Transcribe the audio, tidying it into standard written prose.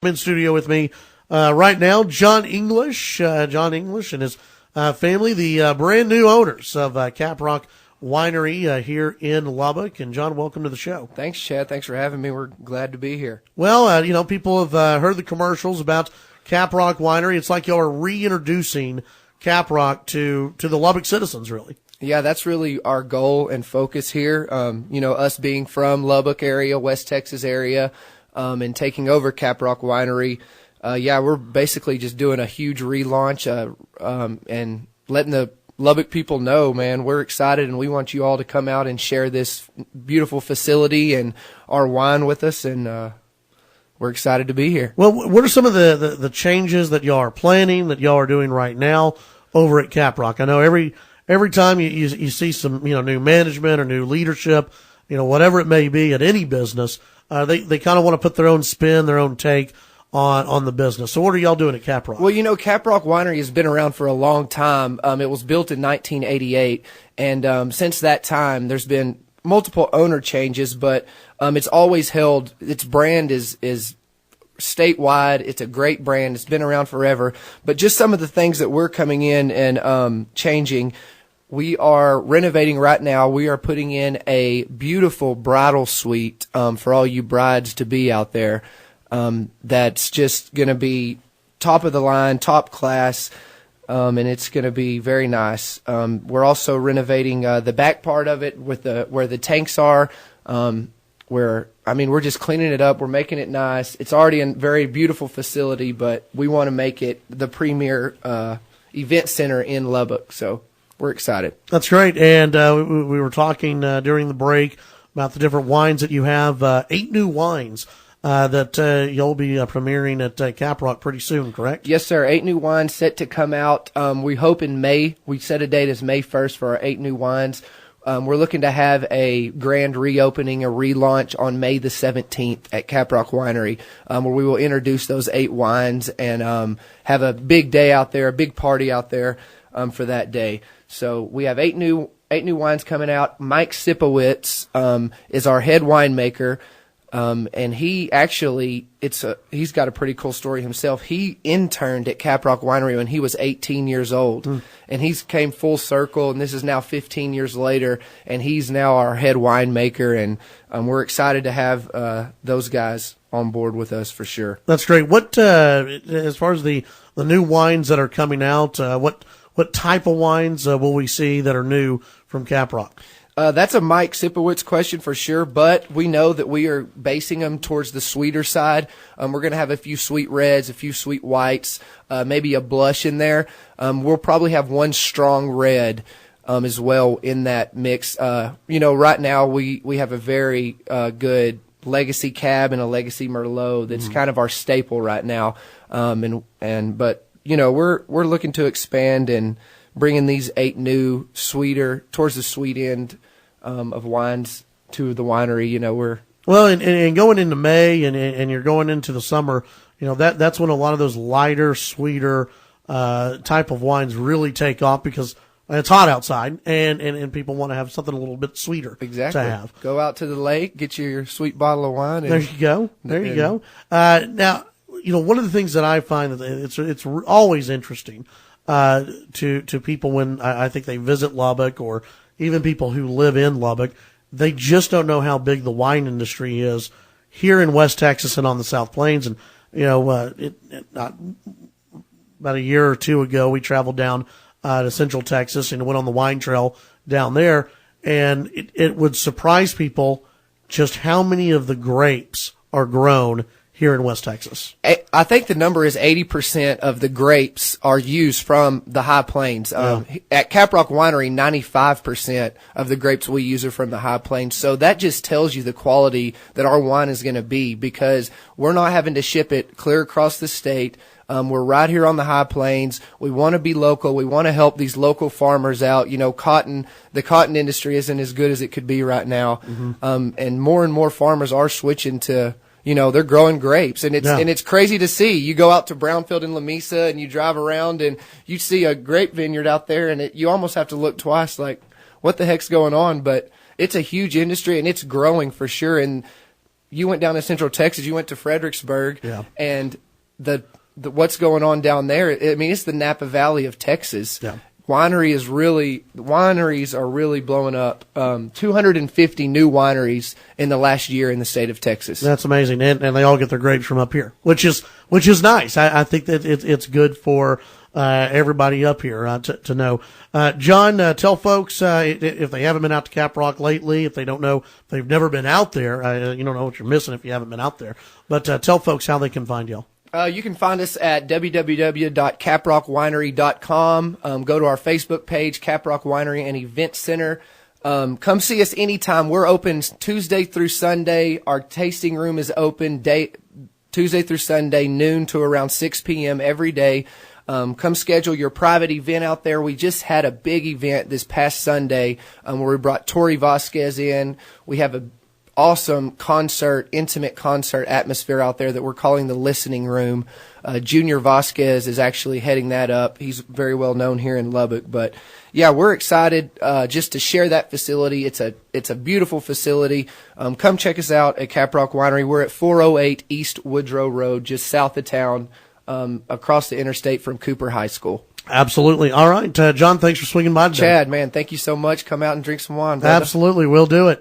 In studio with me right now, John English and his family, the brand new owners of CapRock Winery here in Lubbock. And John, welcome to the show. Thanks, Chad. Thanks for having me. We're glad to be here. Well, people have heard the commercials about CapRock Winery. It's like y'all are reintroducing CapRock to the Lubbock citizens, really. Yeah, that's really our goal and focus here. Us being from Lubbock area, West Texas area, and taking over CapRock Winery. We're basically just doing a huge relaunch and letting the Lubbock people know, man, we're excited and we want you all to come out and share this beautiful facility and our wine with us, and we're excited to be here. Well, what are some of the changes that y'all are planning, that y'all are doing right now over at CapRock? I know every time you see some new management or new leadership, whatever it may be at any business, they kind of want to put their own spin, their own take on the business. So what are y'all doing at CapRock? Well, CapRock Winery has been around for a long time. It was built in 1988, and since that time, there's been multiple owner changes, but it's always held. Its brand is statewide. It's a great brand. It's been around forever. But just some of the things that we're coming in and changing. We are renovating right now. We are putting in a beautiful bridal suite for all you brides to be out there. That's just going to be top of the line, top class, and it's going to be very nice. We're also renovating the back part of it with where the tanks are. We're just cleaning it up. We're making it nice. It's already a very beautiful facility, but we want to make it the premier event center in Lubbock. So we're excited. That's great. And we were talking during the break about the different wines that you have. 8 new wines that you'll be premiering at CapRock pretty soon, correct? Yes, sir. 8 new wines set to come out. We hope in May. We set a date as May 1st for our 8 new wines. We're looking to have a grand reopening, a relaunch on May the 17th at CapRock Winery, where we will introduce those 8 wines and have a big day out there, a big party out there for that day. So we have 8 new wines coming out. Mike Sipowicz is our head winemaker, and he actually he's got a pretty cool story himself. He interned at CapRock Winery when he was 18 years old, and he's came full circle. And this is now 15 years later, and he's now our head winemaker, and we're excited to have those guys on board with us for sure. That's great. What as far as the new wines that are coming out, what type of wines will we see that are new from CapRock? That's a Mike Sipowicz question for sure, but we know that we are basing them towards the sweeter side. We're going to have a few sweet reds, a few sweet whites, maybe a blush in there. We'll probably have one strong red as well in that mix. Right now we have a very good Legacy Cab and a Legacy Merlot that's kind of our staple right now. But we're looking to expand and bringing these 8 new sweeter towards the sweet end of wines to the winery. And going into May and you're going into the summer, that's when a lot of those lighter, sweeter type of wines really take off because it's hot outside and people want to have something a little bit sweeter. Exactly. To have. Go out to the lake, get your sweet bottle of wine. There you go. Now, one of the things that I find that it's always interesting to people when I think they visit Lubbock, or even people who live in Lubbock, they just don't know how big the wine industry is here in West Texas and on the South Plains. And about a year or two ago, we traveled down to Central Texas and went on the wine trail down there, and it would surprise people just how many of the grapes are grown here in West Texas. I think the number is 80% of the grapes are used from the High Plains. At CapRock Winery, 95% of the grapes we use are from the High Plains. So that just tells you the quality that our wine is going to be, because we're not having to ship it clear across the state. We're right here on the High Plains. We want to be local. We want to help these local farmers out. The cotton industry isn't as good as it could be right now. And more farmers are switching to, they're growing grapes, and it's crazy to see. You go out to Brownfield and Lamesa and you drive around and you see a grape vineyard out there, and you almost have to look twice, like, what the heck's going on? But it's a huge industry and it's growing for sure. And you went down to Central Texas, you went to Fredericksburg, Yeah. and the what's going on down there. I mean, it's the Napa Valley of Texas. Yeah. Wineries are really blowing up. 250 new wineries in the last year in the state of Texas. That's amazing, and they all get their grapes from up here, which is nice. I think that it's good for everybody up here to know. John, tell folks if they haven't been out to CapRock lately, if they don't know, if they've never been out there, you don't know what you're missing if you haven't been out there. But tell folks how they can find y'all. You can find us at www.caprockwinery.com. Go to our Facebook page, CapRock Winery and Event Center. Come see us anytime. We're open Tuesday through Sunday. Our tasting room is open Tuesday through Sunday, noon to around 6 p.m. every day. Come schedule your private event out there. We just had a big event this past Sunday where we brought Tori Vasquez in. We have a awesome intimate concert atmosphere out there that we're calling the Listening Room. Junior Vasquez is actually heading that up. He's very well known here in Lubbock. But yeah, we're excited just to share that facility. It's a beautiful facility. Come check us out at CapRock Winery. We're at 408 East Woodrow Road, just south of town, across the interstate from Cooper High School. Absolutely. All right, John, thanks for swinging by today. Chad, man, thank you so much. Come out and drink some wine, brother. Absolutely, we'll do it.